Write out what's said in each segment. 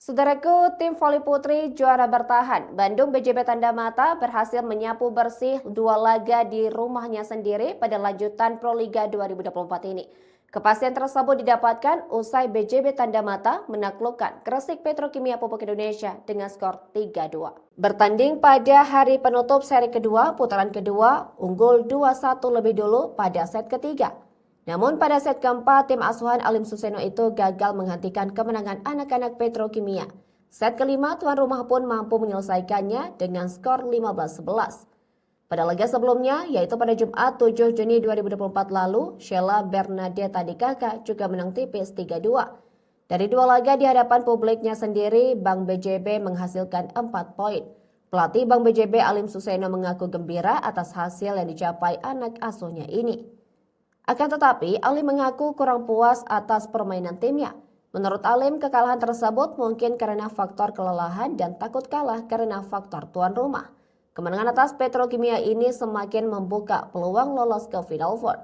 Saudaraku, tim voli putri juara bertahan. Bandung BJB Tanda Mata berhasil menyapu bersih 2 laga di rumahnya sendiri pada lanjutan Proliga 2024 ini. Kepastian tersebut didapatkan usai BJB Tanda Mata menaklukkan Gresik Petrokimia Pupuk Indonesia dengan skor 3-2. Bertanding pada hari penutup seri kedua, putaran kedua unggul 2-1 lebih dulu pada set ketiga. Namun pada set keempat, tim asuhan Alim Suseno itu gagal menghentikan kemenangan anak-anak Petrokimia. Set kelima, tuan rumah pun mampu menyelesaikannya dengan skor 15-11. Pada laga sebelumnya, yaitu pada Jumat 7 Juni 2024 lalu, Sheila Bernadetta Dikaka juga menang tipis 3-2. Dari 2 laga di hadapan publiknya sendiri, Bank BJB menghasilkan 4 poin. Pelatih Bank BJB Alim Suseno mengaku gembira atas hasil yang dicapai anak asuhnya ini. Akan tetapi, Alim mengaku kurang puas atas permainan timnya. Menurut Alim, kekalahan tersebut mungkin karena faktor kelelahan dan takut kalah karena faktor tuan rumah. Kemenangan atas Petrokimia ini semakin membuka peluang lolos ke Final Four.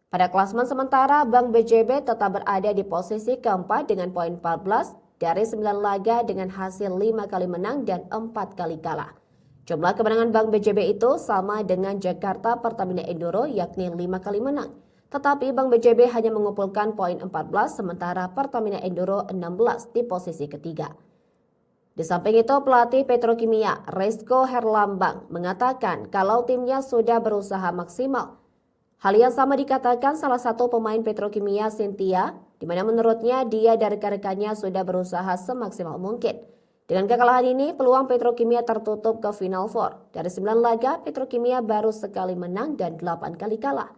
Pada klasemen sementara, Bank BJB tetap berada di posisi keempat dengan poin 14 dari 9 laga dengan hasil 5 kali menang dan 4 kali kalah. Jumlah kemenangan Bank BJB itu sama dengan Jakarta Pertamina Enduro yakni 5 kali menang. Tetapi Bank BJB hanya mengumpulkan poin 14 sementara Pertamina Enduro 16 di posisi ketiga. Di samping itu pelatih Petrokimia Resko Herlambang mengatakan kalau timnya sudah berusaha maksimal. Hal yang sama dikatakan salah satu pemain Petrokimia Cynthia, di mana menurutnya dia dan rekan-rekannya sudah berusaha semaksimal mungkin. Dengan kekalahan ini, peluang Petrokimia tertutup ke Final Four. Dari 9 laga, Petrokimia baru sekali menang dan 8 kali kalah.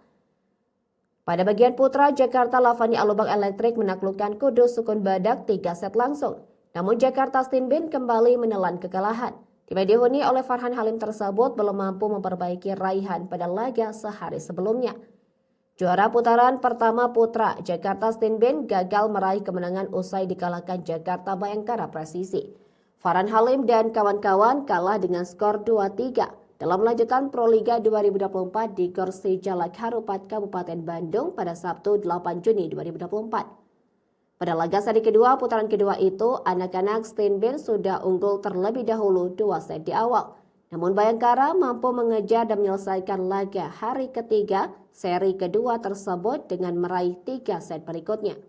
Pada bagian putra, Jakarta Lavani Alubang Elektrik menaklukkan Kudus Sukun Badak 3 set langsung. Namun Jakarta Stinbin kembali menelan kekalahan. Tim yang dihuni oleh Farhan Halim tersebut belum mampu memperbaiki raihan pada laga sehari sebelumnya. Juara putaran pertama putra, Jakarta Stinbin gagal meraih kemenangan usai dikalahkan Jakarta Bayangkara Presisi. Farhan Halim dan kawan-kawan kalah dengan skor 2-3. Dalam lanjutan Proliga 2024 di Gor Jalak Harupat Kabupaten Bandung pada Sabtu 8 Juni 2024. Pada laga seri kedua putaran kedua itu, anak-anak Stinbin sudah unggul terlebih dahulu 2 set di awal. Namun Bayangkara mampu mengejar dan menyelesaikan laga hari ketiga seri kedua tersebut dengan meraih 3 set berikutnya.